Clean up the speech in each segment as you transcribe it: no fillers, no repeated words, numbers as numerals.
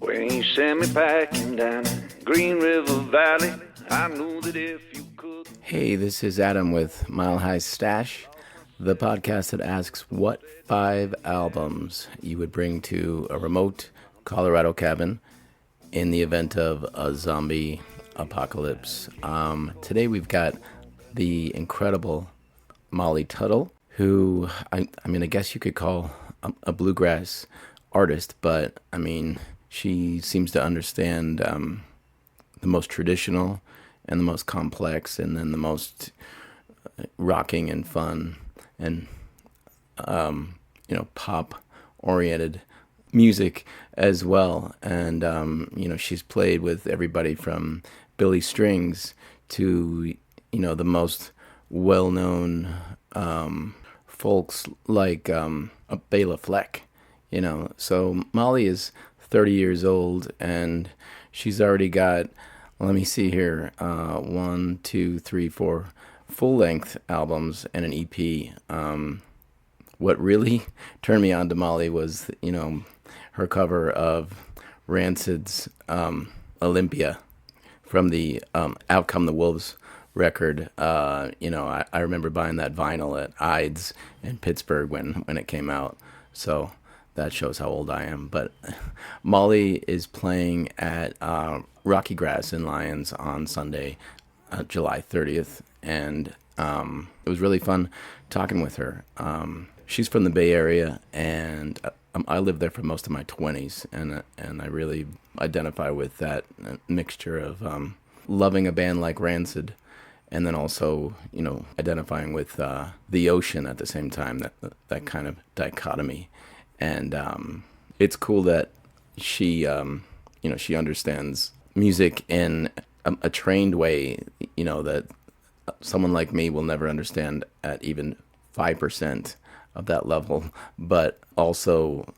When you sent me packing down Green River Valley, I knew that if you could. Hey, this is Adam with Mile High Stash, the podcast that asks what 5 albums you would bring to a remote Colorado cabin in the event of a zombie apocalypse. Today we've got the incredible Molly Tuttle, who I guess you could call a bluegrass artist, but she seems to understand the most traditional and the most complex, and then the most rocking and fun and pop-oriented music as well. And she's played with everybody from Billy Strings to the most well-known folks like Bela Fleck. So Molly is 30 years old, and she's already got, let me see here, 1, 2, 3, 4 full-length albums and an EP. What really turned me on to Molly was, her cover of Rancid's Olympia from the Out Come the Wolves record. I remember buying that vinyl at Ides in Pittsburgh when it came out. So that shows how old I am. But Molly is playing at Rocky Grass in Lyons on Sunday, July 30th. And it was really fun talking with her. She's from the Bay Area, and I lived there for most of my 20s. And I really identify with that mixture of loving a band like Rancid, and then also, identifying with the ocean at the same time, that kind of dichotomy. And it's cool that she understands music in a trained way, that someone like me will never understand at even 5% of that level, but also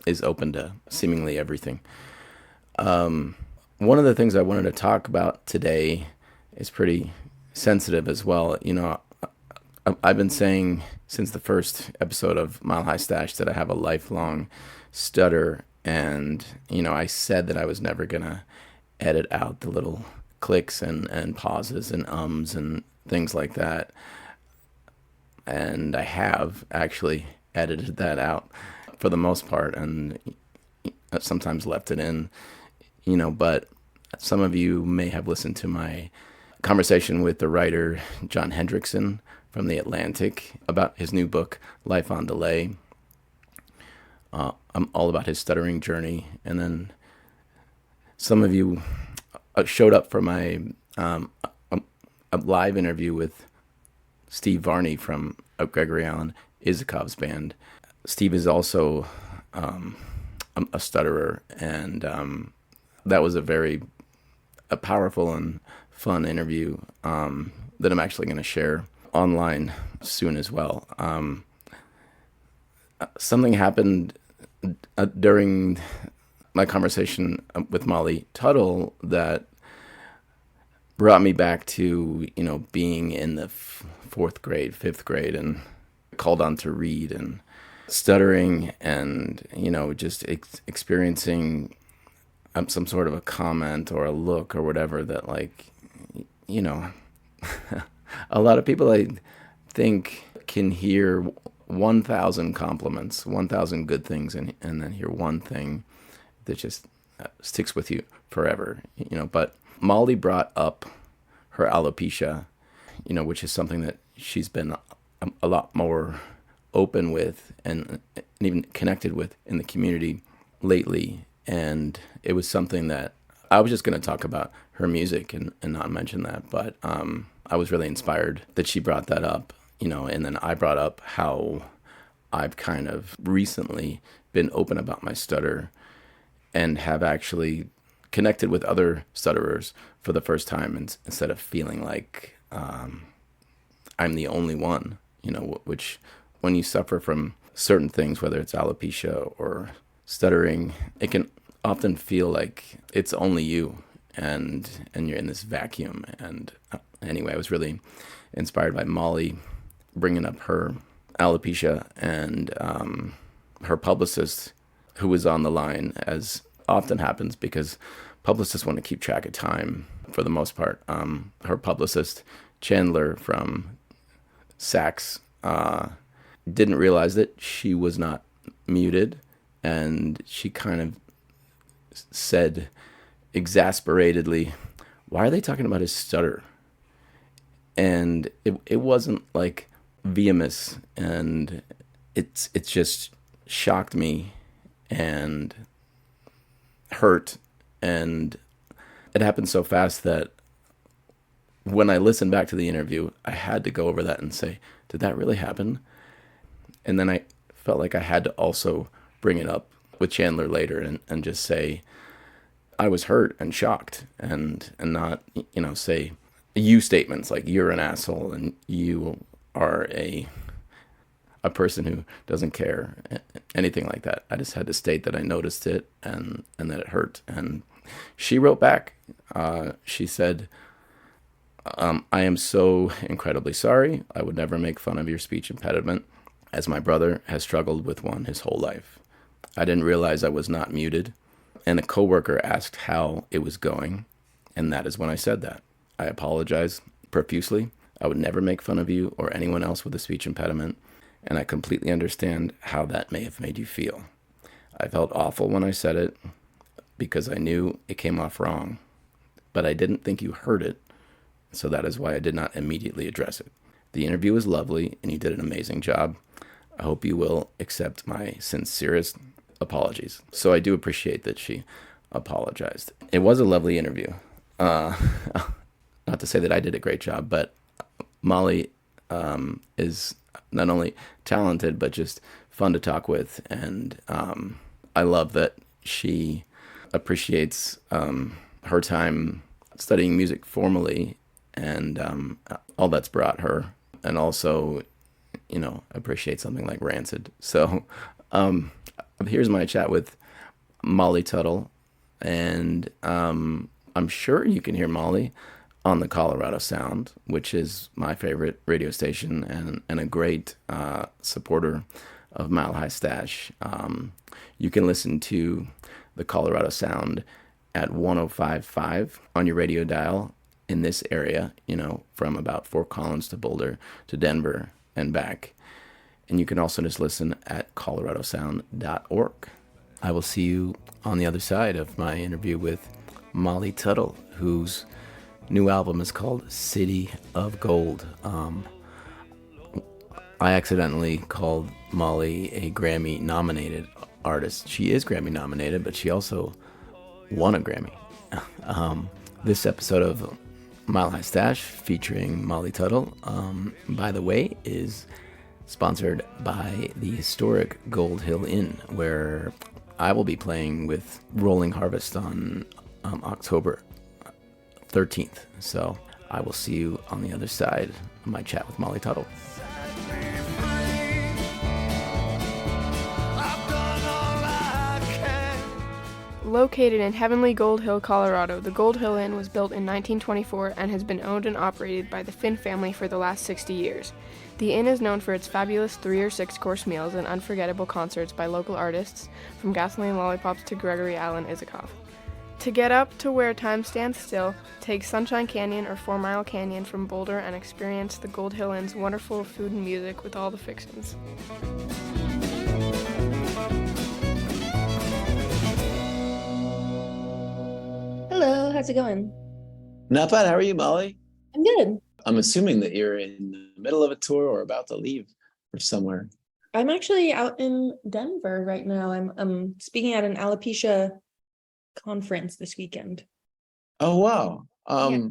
is open to seemingly everything. One of the things I wanted to talk about today is pretty sensitive as well. I've been saying since the first episode of Mile High Stash that I have a lifelong stutter, and I said that I was never gonna edit out the little clicks and pauses and ums and things like that, and I have actually edited that out for the most part, and sometimes left it in, but some of you may have listened to my conversation with the writer John Hendrickson from The Atlantic about his new book, Life on Delay. I'm all about his stuttering journey. And then some of you showed up for my a live interview with Steve Varney from Gregory Alan Isakov's band. Steve is also a stutterer, and that was a powerful and fun interview that I'm actually going to share online soon as well. Something happened during my conversation with Molly Tuttle that brought me back to, being in the 4th grade, 5th grade, and called on to read, and stuttering, and, just experiencing some sort of a comment or a look or whatever that, a lot of people, I think, can hear 1,000 compliments, 1,000 good things, and then hear one thing that just sticks with you forever, But Molly brought up her alopecia, which is something that she's been a lot more open with and even connected with in the community lately. And it was something that I was just going to talk about her music and not mention that, but I was really inspired that she brought that up, and then I brought up how I've kind of recently been open about my stutter and have actually connected with other stutterers for the first time, instead of feeling like I'm the only one, which when you suffer from certain things, whether it's alopecia or stuttering, it can often feel like it's only you, and you're in this vacuum. And anyway, I was really inspired by Molly bringing up her alopecia, and her publicist, who was on the line as often happens because publicists want to keep track of time for the most part. Her publicist, Chandler from Saks, didn't realize that she was not muted, and she kind of said exasperatedly, "Why are they talking about his stutter?" And it wasn't like vehementous, and it's just shocked me and hurt, and it happened so fast that when I listened back to the interview, I had to go over that and say, did that really happen? And then I felt like I had to also bring it up with Chandler later and just say I was hurt and shocked, and not, say you statements like you're an asshole and you are a person who doesn't care, anything like that. I just had to state that I noticed it and that it hurt. And she wrote back. She said, I am so incredibly sorry. I would never make fun of your speech impediment, as my brother has struggled with one his whole life. I didn't realize I was not muted, and a coworker asked how it was going, and that is when I said that. I apologize profusely. I would never make fun of you or anyone else with a speech impediment, and I completely understand how that may have made you feel. I felt awful when I said it because I knew it came off wrong, but I didn't think you heard it, so that is why I did not immediately address it. The interview was lovely, and you did an amazing job. I hope you will accept my sincerest apologies. So I do appreciate that she apologized. It was a lovely interview. Not to say that I did a great job, but Molly is not only talented, but just fun to talk with. And I love that she appreciates her time studying music formally and all that's brought her, and also, appreciate something like Rancid. So here's my chat with Molly Tuttle, and I'm sure you can hear Molly on the Colorado Sound, which is my favorite radio station and a great supporter of Mile High Stash. You can listen to the Colorado Sound at 105.5 on your radio dial in this area, from about Fort Collins to Boulder to Denver and back. And you can also just listen at coloradosound.org. I will see you on the other side of my interview with Molly Tuttle, whose new album is called City of Gold. I accidentally called Molly a Grammy-nominated artist. She is Grammy-nominated, but she also won a Grammy. This episode of Mile High Stash featuring Molly Tuttle, by the way, is sponsored by the historic Gold Hill Inn, where I will be playing with Rolling Harvest on October 13th. So I will see you on the other side of my chat with Molly Tuttle. Located in heavenly Gold Hill, Colorado, the Gold Hill Inn was built in 1924 and has been owned and operated by the Finn family for the last 60 years. The inn is known for its fabulous 3 or 6 course meals and unforgettable concerts by local artists, from Gasoline Lollipops to Gregory Alan Isikoff. To get up to where time stands still, take Sunshine Canyon or 4 Mile Canyon from Boulder and experience the Gold Hill Inn's wonderful food and music with all the fixins. Hello, how's it going? Not bad. How are you, Molly? I'm good. I'm assuming that you're in the middle of a tour or about to leave for somewhere. I'm actually out in Denver right now. I'm speaking at an alopecia conference this weekend. Oh, wow. Yeah.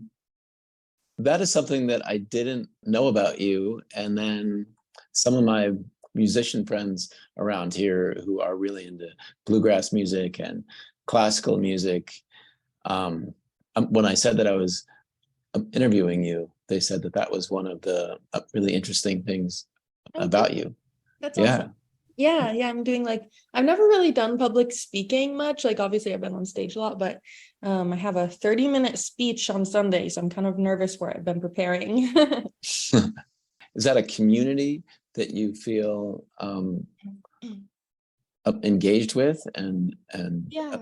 That is something that I didn't know about you. And then some of my musician friends around here who are really into bluegrass music and classical music, when I said that I was interviewing you, they said that was one of the really interesting things about you. That's awesome. Yeah, I'm doing I've never really done public speaking much. Obviously I've been on stage a lot, but I have a 30-minute speech on Sunday, so I'm kind of nervous for it. I've been preparing. Is that a community that you feel engaged with and Yeah.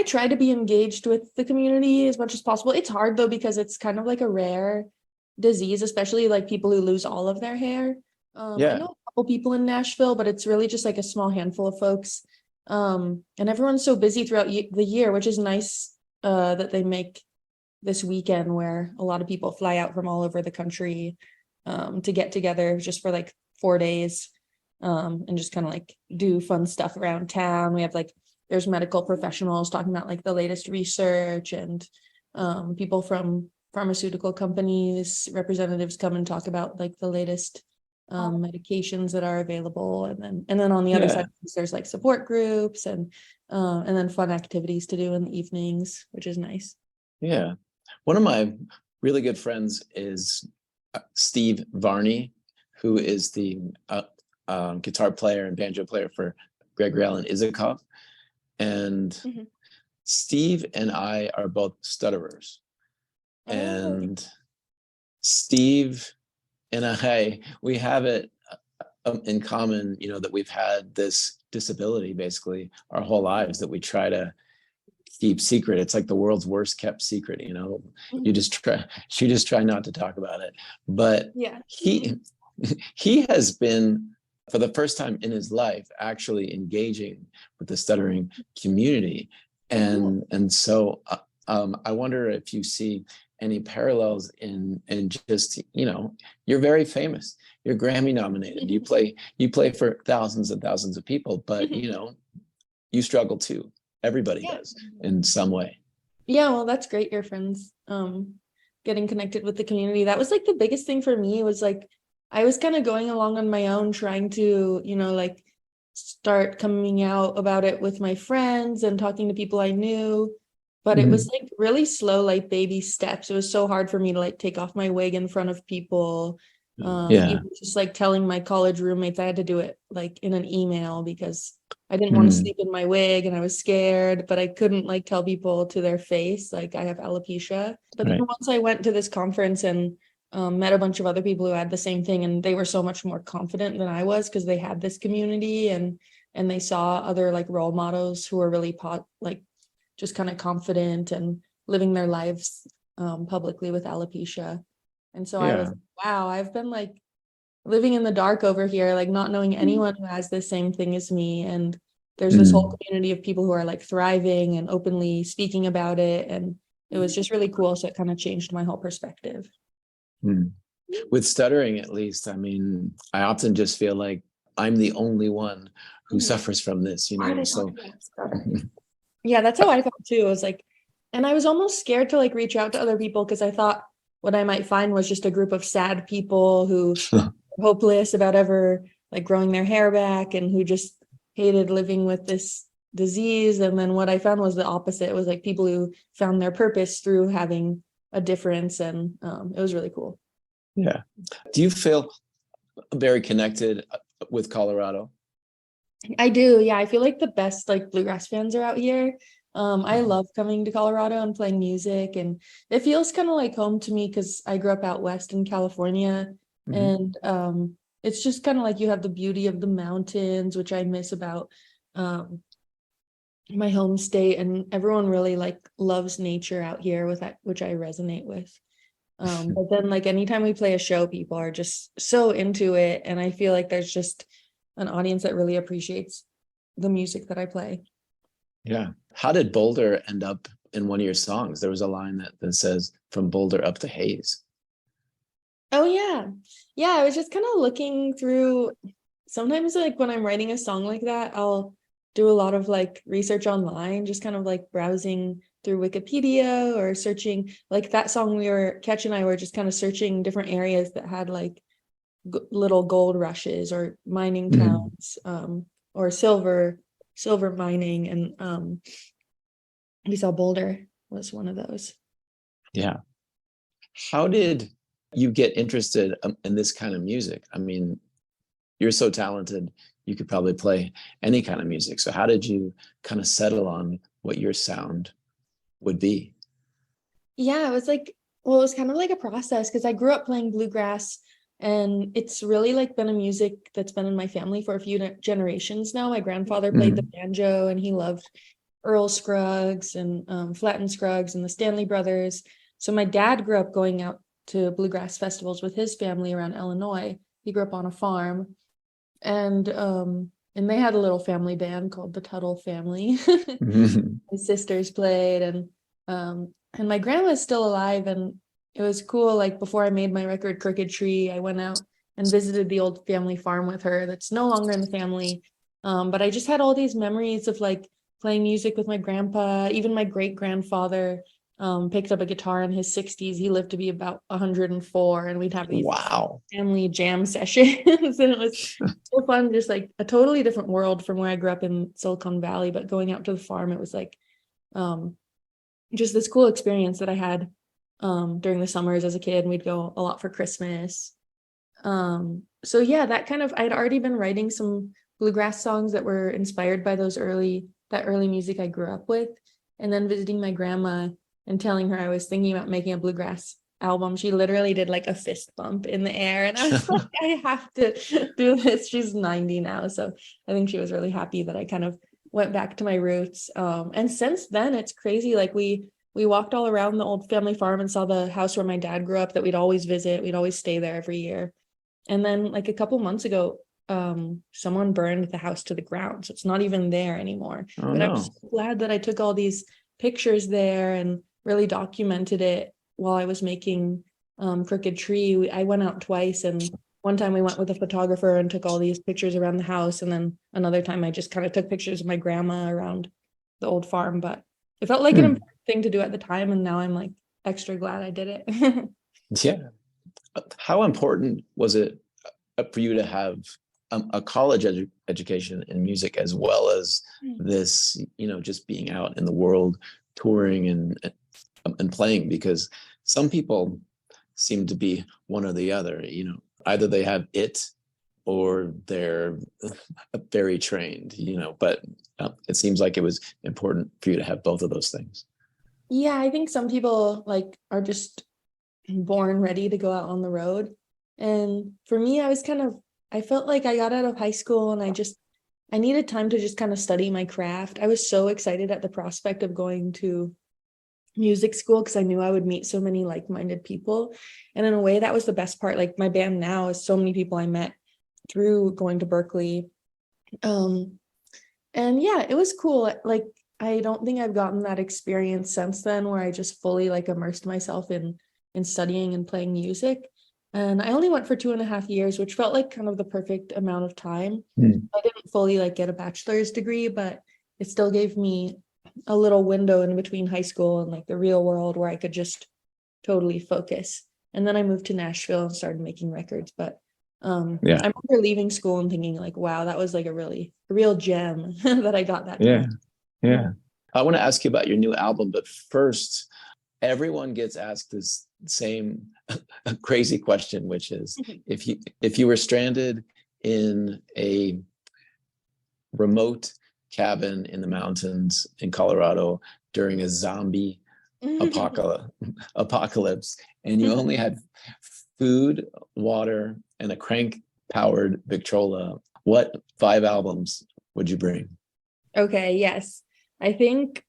I try to be engaged with the community as much as possible. It's hard though, because it's kind of like a rare disease, especially like people who lose all of their hair. I Yeah. know a couple people in Nashville, but it's really just like a small handful of folks. And everyone's so busy throughout the year, which is nice that they make this weekend where a lot of people fly out from all over the country to get together just for like 4 days and just kind of like do fun stuff around town. We have like, there's medical professionals talking about like the latest research, and people from pharmaceutical companies, representatives come and talk about like the latest medications that are available. And then on the other side, there's like support groups and then fun activities to do in the evenings, which is nice. Yeah. One of my really good friends is Steve Varney, who is the guitar player and banjo player for Gregory Alan Isakov. And Steve and I are both stutterers. And Steve and I, we have it in common, you know, that we've had this disability basically our whole lives that we try to keep secret. It's like the world's worst kept secret, you know. You just try not to talk about it. But he has been, for the first time in his life, actually engaging with the stuttering community. And so I wonder if you see any parallels in just, you know, you're very famous, you're Grammy nominated, you play for thousands and thousands of people, but you know, you struggle too. Everybody does in some way. Yeah, well, that's great. Your friends getting connected with the community. That was like the biggest thing for me, was like I was kind of going along on my own, trying to, you know, like start coming out about it with my friends and talking to people I knew. But it was like really slow, like baby steps. It was so hard for me to like take off my wig in front of people. Even just like telling my college roommates, I had to do it like in an email because I didn't want to sleep in my wig and I was scared, but I couldn't like tell people to their face, like I have alopecia. But then once I went to this conference and met a bunch of other people who had the same thing, and they were so much more confident than I was because they had this community and they saw other like role models who were really like just kind of confident and living their lives publicly with alopecia. And so I was like, wow, I've been like living in the dark over here, like not knowing anyone who has the same thing as me. And there's this whole community of people who are like thriving and openly speaking about it. And it was just really cool. So it kind of changed my whole perspective. With stuttering, at least, I mean, I often just feel like I'm the only one who suffers from this, you know. So yeah, that's how I felt too. It was like, and I was almost scared to like reach out to other people because I thought what I might find was just a group of sad people who were hopeless about ever like growing their hair back and who just hated living with this disease. And then what I found was the opposite. It was like people who found their purpose through having a difference, and it was really cool. Yeah. Do you feel very connected with Colorado? I do. Yeah. I feel like the best like bluegrass fans are out here. I love coming to Colorado and playing music, and it feels kind of like home to me because I grew up out west in California. And it's just kind of like you have the beauty of the mountains, which I miss about my home state, and everyone really like loves nature out here with that, which I resonate with. But then like anytime we play a show, people are just so into it, and I feel like there's just an audience that really appreciates the music that I play. Yeah. How did Boulder end up in one of your songs? There was a line that says "From Boulder up to Hayes." Oh yeah, I was just kind of looking through. Sometimes like when I'm writing a song like that, I'll do a lot of like research online, just kind of like browsing through Wikipedia or searching. Like that song, Ketch and I were just kind of searching different areas that had like little gold rushes or mining towns, or silver mining, and we saw Boulder was one of those. Yeah. How did you get interested in this kind of music? I mean, you're so talented, you could probably play any kind of music. So how did you kind of settle on what your sound would be? Yeah, it was like, well, it was kind of like a process because I grew up playing bluegrass, and it's really like been a music that's been in my family for a few generations now. My grandfather played the banjo, and he loved Earl Scruggs and Flatten Scruggs and the Stanley Brothers. So my dad grew up going out to bluegrass festivals with his family around Illinois. He grew up on a farm, and they had a little family band called the Tuttle family. His sisters played, and my grandma's still alive, and it was cool. Like before I made my record Crooked Tree, I went out and visited the old family farm with her that's no longer in the family. But I just had all these memories of like playing music with my grandpa. Even my great grandfather picked up a guitar in his 60s. He lived to be about 104, and we'd have these Wow. family jam sessions. And it was so fun, just like a totally different world from where I grew up in Silicon Valley. But going out to the farm, it was like just this cool experience that I had during the summers as a kid. And we'd go a lot for Christmas. So yeah, that kind of, I'd already been writing some bluegrass songs that were inspired by that early music I grew up with. And then visiting my grandma and telling her I was thinking about making a bluegrass album, she literally did like a fist bump in the air, and I was like, I have to do this. She's 90 now, so I think she was really happy that I kind of went back to my roots. And since then, it's crazy. Like we walked all around the old family farm and saw the house where my dad grew up that we'd always visit. We'd always stay there every year. And then like a couple months ago, someone burned the house to the ground, so it's not even there anymore. Oh, but no. I'm so glad that I took all these pictures there and really documented it while I was making Crooked Tree. I went out twice, and one time we went with a photographer and took all these pictures around the house, and then another time I just kind of took pictures of my grandma around the old farm. But it felt like an important thing to do at the time, and now I'm like extra glad I did it. Yeah. How important was it for you to have a college education in music, as well as this, just being out in the world, touring and playing? Because some people seem to be one or the other. Either they have it or they're very trained. But it seems like it was important for you to have both of those things. Yeah, I think some people like are just born ready to go out on the road. And for me, I felt like I got out of high school and I needed time to just kind of study my craft. I was so excited at the prospect of going to music school because I knew I would meet so many like-minded people. And in a way, that was the best part. Like my band now is so many people I met through going to Berkeley. And yeah, it was cool. Like, I don't think I've gotten that experience since then where I just fully like immersed myself in studying and playing music. And I only went for 2.5 years, which felt like kind of the perfect amount of time. I didn't fully like get a bachelor's degree, but it still gave me a little window in between high school and like the real world where I could just totally focus. And then I moved to Nashville and started making records. But I remember leaving school and thinking like, wow, that was like a real gem that I got that time. Yeah. I want to ask you about your new album, but first, everyone gets asked this same crazy question, which is if you were stranded in a remote cabin in the mountains in Colorado during a zombie apocalypse, and you only had food, water, and a crank-powered Victrola, what 5 albums would you bring? Okay, yes. I think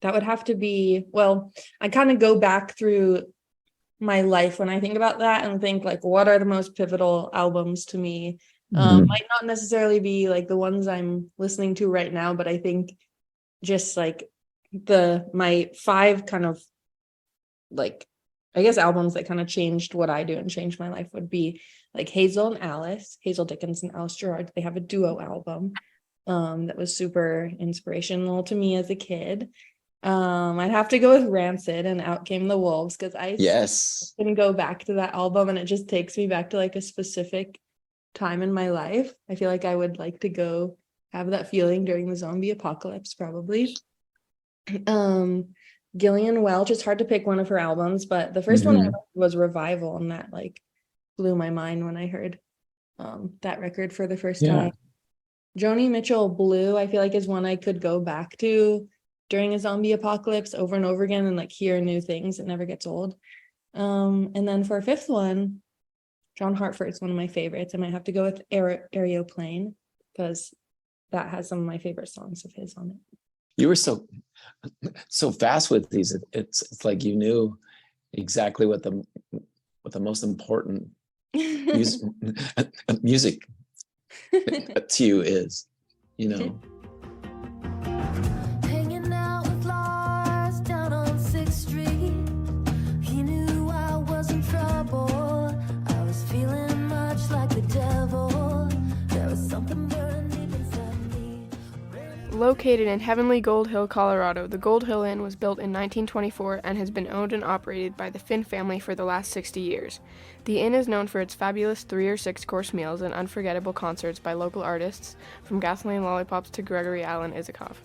that would have to be, well, I kind of go back through my life when I think about that and think like, what are the most pivotal albums to me? Might not necessarily be like the ones I'm listening to right now, but I think just like my 5 kind of like, I guess albums that kind of changed what I do and changed my life would be like Hazel Dickens and Alice Gerrard. They have a duo album that was super inspirational to me as a kid. I'd have to go with Rancid and Out Came the Wolves, because I can go back to that album and it just takes me back to like a specific time in my life. I feel like I would like to go have that feeling during the zombie apocalypse, probably. Gillian Welch, it's hard to pick one of her albums, but the first one I liked was Revival, and that like blew my mind when I heard that record for the first time. Joni Mitchell, Blue, I feel like is one I could go back to during a zombie apocalypse over and over again and like hear new things. It never gets old. And then for a 5th one, John Hartford is one of my favorites. I might have to go with Aeroplane because that has some of my favorite songs of his on it. You were so fast with these. It's like you knew exactly what the most important music, music to you is, you know. Hanging out with Lars down on 6th Street. He knew I was in trouble. I was feeling much like the devil. There was something burning deep inside me. Located in heavenly Gold Hill, Colorado, the Gold Hill Inn was built in 1924 and has been owned and operated by the Finn family for the last 60 years. The inn is known for its fabulous 3 or 6 course meals and unforgettable concerts by local artists, from Gasoline Lollipops to Gregory Alan Isikoff.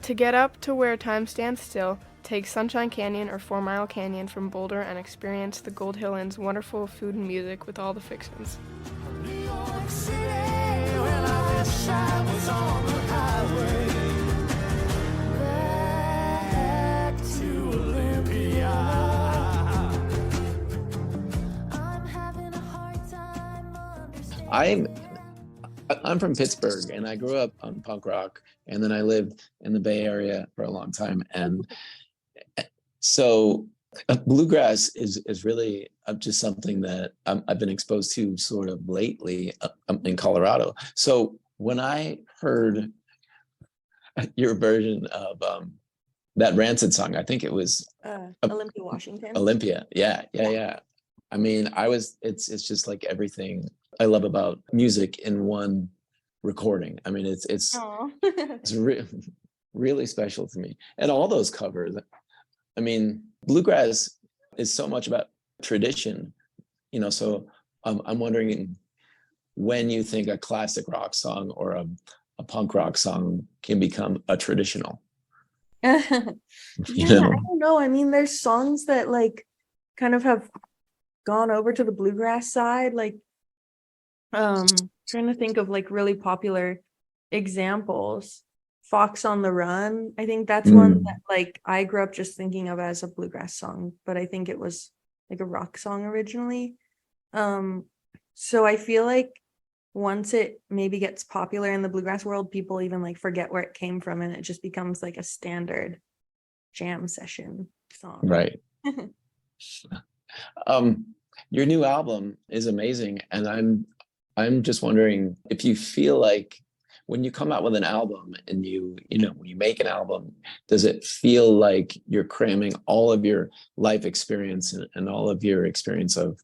To get up to where time stands still, take Sunshine Canyon or 4 Mile Canyon from Boulder and experience the Gold Hill Inn's wonderful food and music with all the fixins. New York City, well, I wish I was on the highway. Back to Olympia. I'm having a hard time understanding. I'm from Pittsburgh, and I grew up on punk rock, and then I lived in the Bay Area for a long time, and so bluegrass is really just something that I've been exposed to sort of lately in Colorado. So when I heard your version of that Rancid song, I think it was Olympia, Washington. Olympia. Yeah. I mean, it's just like everything I love about music in one recording. I mean, it's really special to me. And all those covers, I mean, bluegrass is so much about tradition, you know, so I'm wondering when you think a classic rock song or a punk rock song can become a traditional. Yeah, You know? I don't know. I mean, there's songs that like kind of have gone over to the bluegrass side, like trying to think of like really popular examples. Fox on the Run, I think that's one that like I grew up just thinking of as a bluegrass song, but I think it was like a rock song originally. So I feel like once it maybe gets popular in the bluegrass world, people even like forget where it came from, and it just becomes like a standard jam session song. Right. Your new album is amazing, and I'm just wondering if you feel like when you come out with an album and you know, when you make an album, does it feel like you're cramming all of your life experience and all of your experience of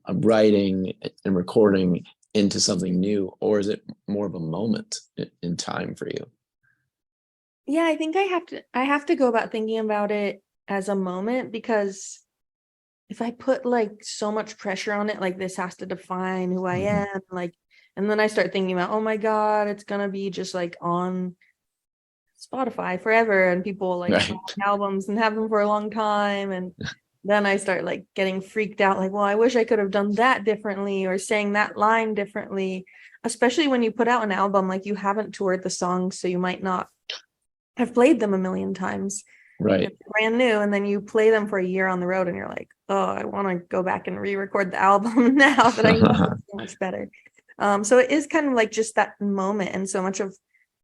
writing and recording into something new, or is it more of a moment in time for you? Yeah, I think I have to go about thinking about it as a moment, because if I put like so much pressure on it, like this has to define who I am, like, and then I start thinking about, oh my God, it's gonna be just like on Spotify forever, and people like Right. buy albums and have them for a long time, and then I start like getting freaked out, like, well, I wish I could have done that differently or sang that line differently. Especially when you put out an album, like you haven't toured the songs, so you might not have played them a million times. Right. It's brand new, and then you play them for a year on the road and you're like, oh, I want to go back and re-record the album now that I know it's so much better. So it is kind of like just that moment, and so much of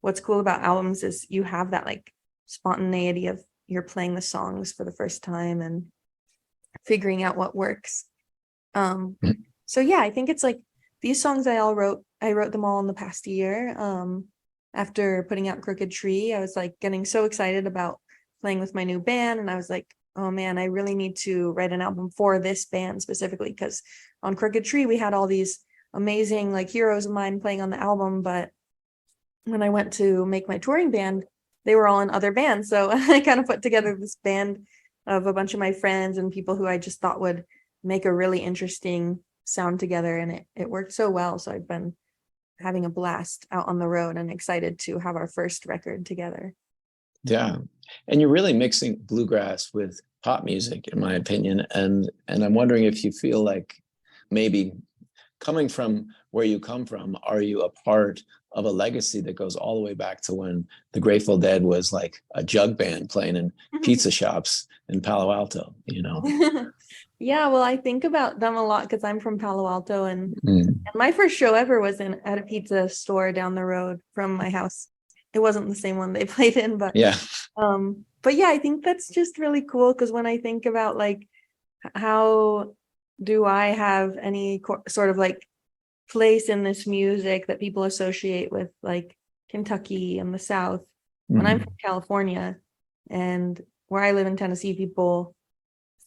what's cool about albums is you have that like spontaneity of you're playing the songs for the first time and figuring out what works. So yeah, I think it's like these songs I wrote them all in the past year. After putting out Crooked Tree, I was like getting so excited about playing with my new band, and I was like, oh man, I really need to write an album for this band specifically, because on Crooked Tree we had all these amazing like heroes of mine playing on the album, but when I went to make my touring band, they were all in other bands. So I kind of put together this band of a bunch of my friends and people who I just thought would make a really interesting sound together, and it worked so well. So I've been having a blast out on the road and excited to have our first record together. Yeah. And you're really mixing bluegrass with pop music, in my opinion. And I'm wondering if you feel like maybe coming from where you come from, are you a part of a legacy that goes all the way back to when the Grateful Dead was like a jug band playing in pizza shops in Palo Alto, you know? Yeah, well, I think about them a lot because I'm from Palo Alto, and my first show ever was at a pizza store down the road from my house. it wasn't the same one they played in, but Yeah. yeah, I think that's just really cool because when I think about like how do I have any sort of like place in this music that people associate with like Kentucky and the South, when I'm from California, and where I live in Tennessee, people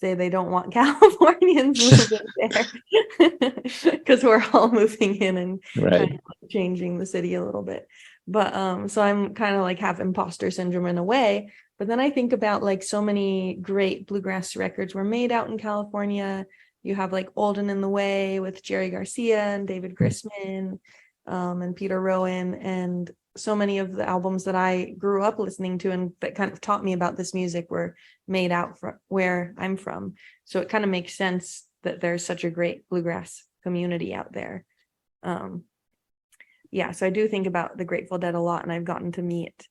say they don't want Californians moving there because we're all moving in and Right. kind of like changing the city a little bit. But so I'm kind of like have imposter syndrome in a way. But then I think about like so many great bluegrass records were made out in California. You have like Olden in the Way with Jerry Garcia and David Grisman, and Peter Rowan, and so many of the albums that I grew up listening to and that kind of taught me about this music were made out from where I'm from. So it kind of makes sense that there's such a great bluegrass community out there. Yeah, so I do think about the Grateful Dead a lot, and I've gotten to meet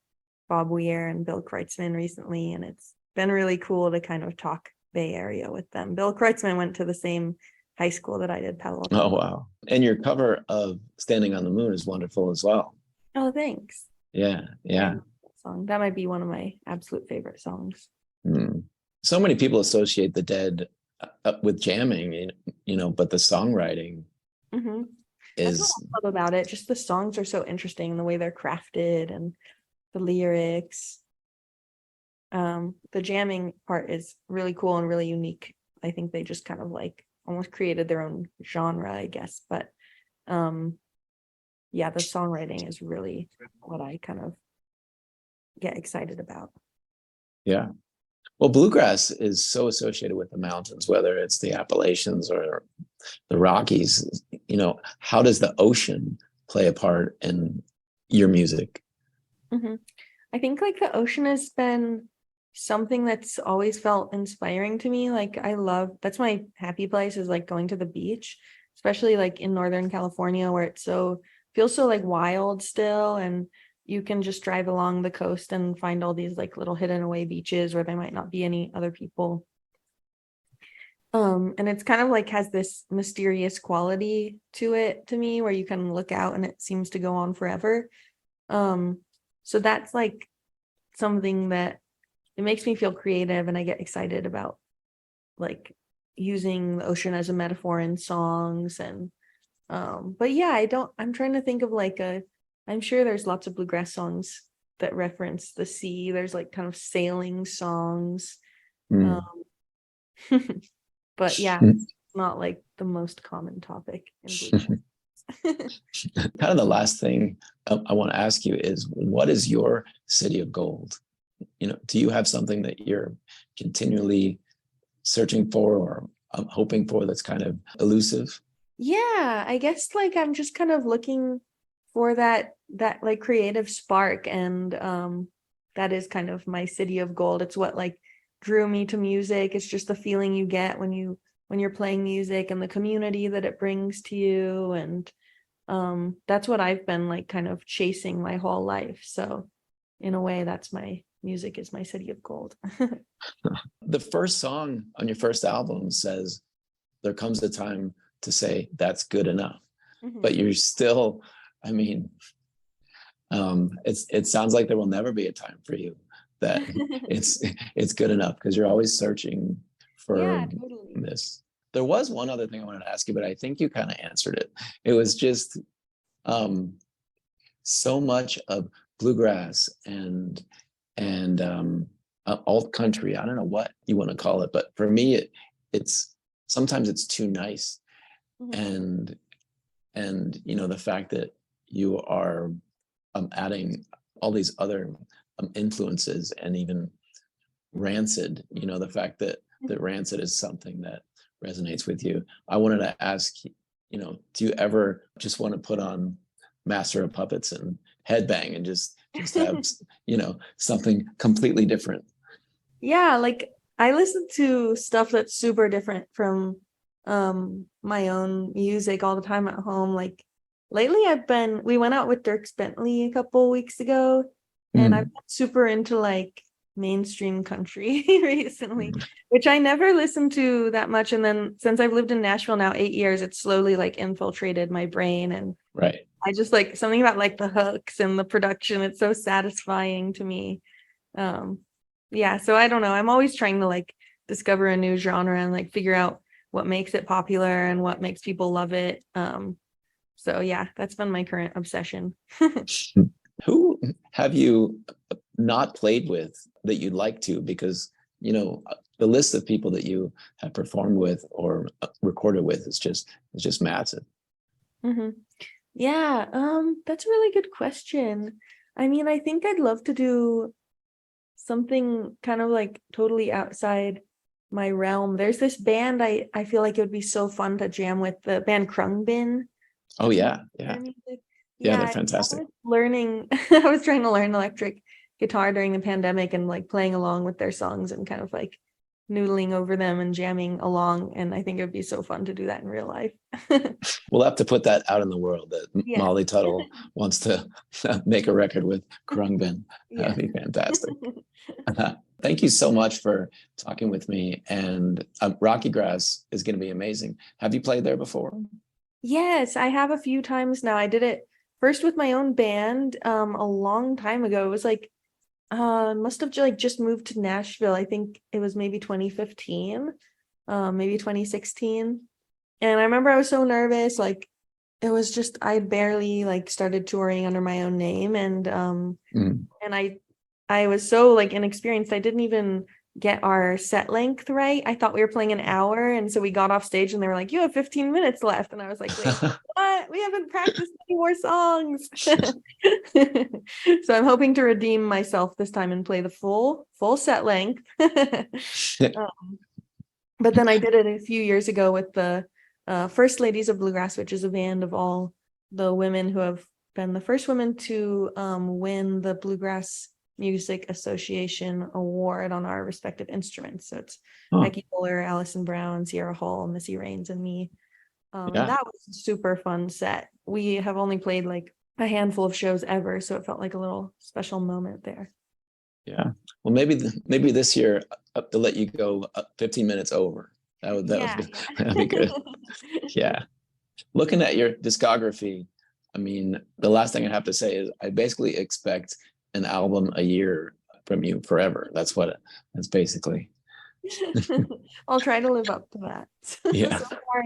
Bob Weir and Bill Kreutzmann recently, and it's been really cool to kind of talk Bay Area with them. Bill Kreutzmann went to the same high school that I did, Palo Alto. Oh, wow. And your cover of Standing on the Moon is wonderful as well. Oh, thanks. Yeah. Song. That might be one of my absolute favorite songs. So many people associate the Dead with jamming, but the songwriting is... That's what I love about it. Just the songs are so interesting, the way they're crafted and the lyrics. The jamming part is really cool and really unique. I think they just kind of like almost created their own genre, I guess. But yeah, the songwriting is really what I kind of get excited about. Yeah. Well, bluegrass is so associated with the mountains, whether it's the Appalachians or the Rockies. How does the ocean play a part in your music? I think like the ocean has been something that's always felt inspiring to me. Like that's my happy place, is like going to the beach, especially like in Northern California, where it feels so like wild still, and you can just drive along the coast and find all these like little hidden away beaches where there might not be any other people. And it's kind of like has this mysterious quality to it to me, where you can look out and it seems to go on forever. So that's like something that it makes me feel creative, and I get excited about like using the ocean as a metaphor in songs. And but yeah, I'm trying to think of like I'm sure there's lots of bluegrass songs that reference the sea. There's like kind of sailing songs. But yeah, it's not like the most common topic in bluegrass. Kind of the last thing I want to ask you is, what is your city of gold? Do you have something that you're continually searching for or hoping for that's kind of elusive? Yeah, I guess like I'm just kind of looking for that like creative spark, and that is kind of my city of gold. It's what like drew me to music. It's just the feeling you get when you're playing music, and the community that it brings to you. And that's what I've been like kind of chasing my whole life. So in a way, that's my music is my city of gold. The first song on your first album says, "There comes a time to say that's good enough." But you're still, I mean, it sounds like there will never be a time for you that it's good enough, because you're always searching for this. There was one other thing I wanted to ask you, but I think you kind of answered it. It was just so much of bluegrass and alt country. I don't know what you want to call it, but for me, it's sometimes it's too nice. And the fact that you are adding all these other influences, and even Rancid, the fact that Rancid is something that resonates with you. I wanted to ask, do you ever just want to put on Master of Puppets and headbang and just have something completely different? Yeah, like I listen to stuff that's super different from my own music all the time at home. Like lately we went out with Dierks Bentley a couple weeks ago, and I've been super into like mainstream country recently, which I never listened to that much. And then since I've lived in Nashville now 8 years, it's slowly like infiltrated my brain. And right. I just like something about like the hooks and the production. It's so satisfying to me. Yeah, so I don't know. I'm always trying to like discover a new genre and like figure out what makes it popular and what makes people love it. So yeah, that's been my current obsession. Who have you not played with that you'd like to? Because, the list of people that you have performed with or recorded with is just massive. Mm-hmm. Yeah, that's a really good question. I mean, I think I'd love to do something kind of like totally outside my realm. There's this band I feel like it would be so fun to jam with, the band Krungbin. Oh yeah, yeah. Their music. Yeah, they're I fantastic. was learning, I was trying to learn electric guitar during the pandemic and like playing along with their songs and kind of like noodling over them and jamming along. And I think it would be so fun to do that in real life. We'll have to put that out in the world that Yeah. Molly Tuttle wants to make a record with Krungbin. Yeah. That'd be fantastic. Thank you so much for talking with me. And Rocky Grass is going to be amazing. Have you played there before? Yes, I have a few times now. I did it first with my own band a long time ago. It was like must have like just moved to Nashville. I think it was maybe 2015, maybe 2016. And I remember I was so nervous, like it was just I barely like started touring under my own name, and I was so like inexperienced. I didn't even get our set length right. I thought we were playing an hour, and so we got off stage and they were like, "You have 15 minutes left," and I was like, "Wait, what? We haven't practiced any more songs." So I'm hoping to redeem myself this time and play the full set length. But then I did it a few years ago with the First Ladies of Bluegrass, which is a band of all the women who have been the first women to win the Bluegrass Music Association award on our respective instruments. So it's Becky Fuller, Allison Brown, Sierra Hall, Missy Raines, and me. And that was a super fun set. We have only played like a handful of shows ever, so it felt like a little special moment there. Yeah. Well, maybe this year to let you go 15 minutes over. That'd be good. Yeah. Looking at your discography, I mean, the last thing I have to say is I basically expect an album a year from you forever. That's basically. I'll try to live up to that. Yeah. So far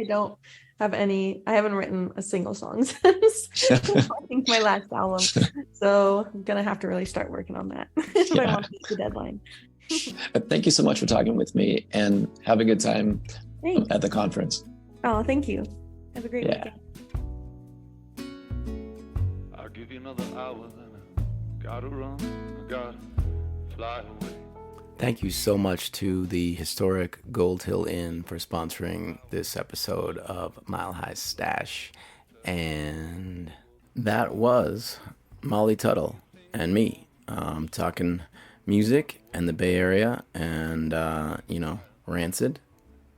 I haven't written a single song since I think my last album. So I'm gonna have to really start working on that if I want to meet the deadline. Thank you so much for talking with me, and have a good time at the conference. Oh, thank you. Have a great weekend. I'll give you another hour, then I gotta run, I gotta fly away. Thank you so much to the historic Gold Hill Inn for sponsoring this episode of Mile High Stash. And that was Molly Tuttle and me talking music and the Bay Area and, Rancid.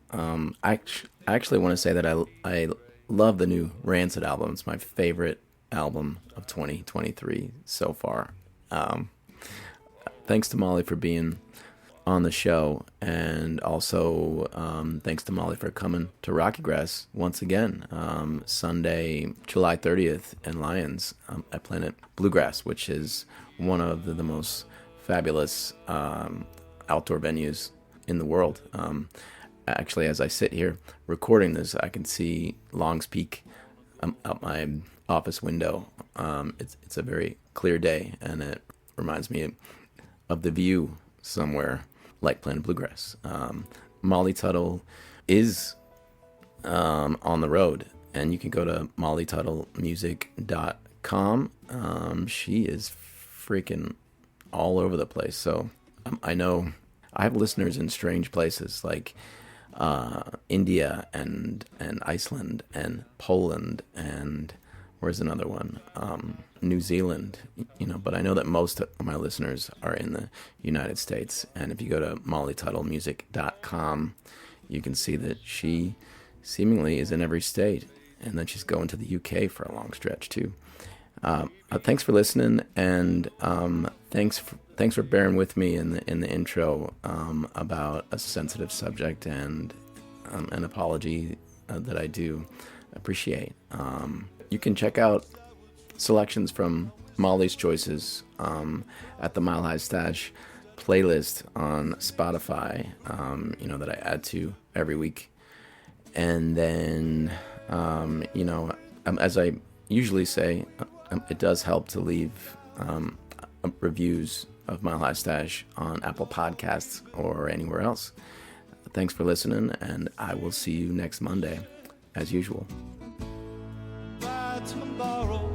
I actually want to say that I love the new Rancid album. It's my favorite album of 2023 so far. Thanks to Molly for being on the show, and also thanks to Molly for coming to Rocky Grass once again, Sunday, July 30th in Lyons at Planet Bluegrass, which is one of the most fabulous outdoor venues in the world. Actually, as I sit here recording this, I can see Longs Peak out my office window. It's a very clear day, and it reminds me of the view somewhere like Planet Bluegrass. Molly Tuttle is on the road, and you can go to mollytuttlemusic.com. She is freaking all over the place. So I know I have listeners in strange places like India and Iceland and Poland and where's another one? New Zealand, but I know that most of my listeners are in the United States. And if you go to mollytuttlemusic.com, you can see that she seemingly is in every state. And then she's going to the UK for a long stretch too. Thanks for listening, and thanks for bearing with me in the intro about a sensitive subject and an apology that I do appreciate. You can check out selections from Molly's Choices at the Mile High Stash playlist on Spotify, that I add to every week. And then, as I usually say, it does help to leave reviews of Mile High Stash on Apple Podcasts or anywhere else. Thanks for listening, and I will see you next Monday, as usual. By tomorrow,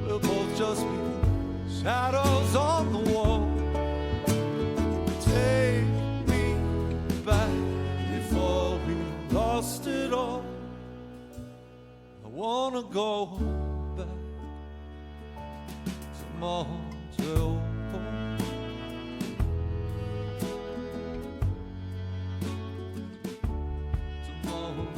we'll both just be shadows on the wall. Take me back before we lost it all. I wanna go back to Montreal. Tomorrow.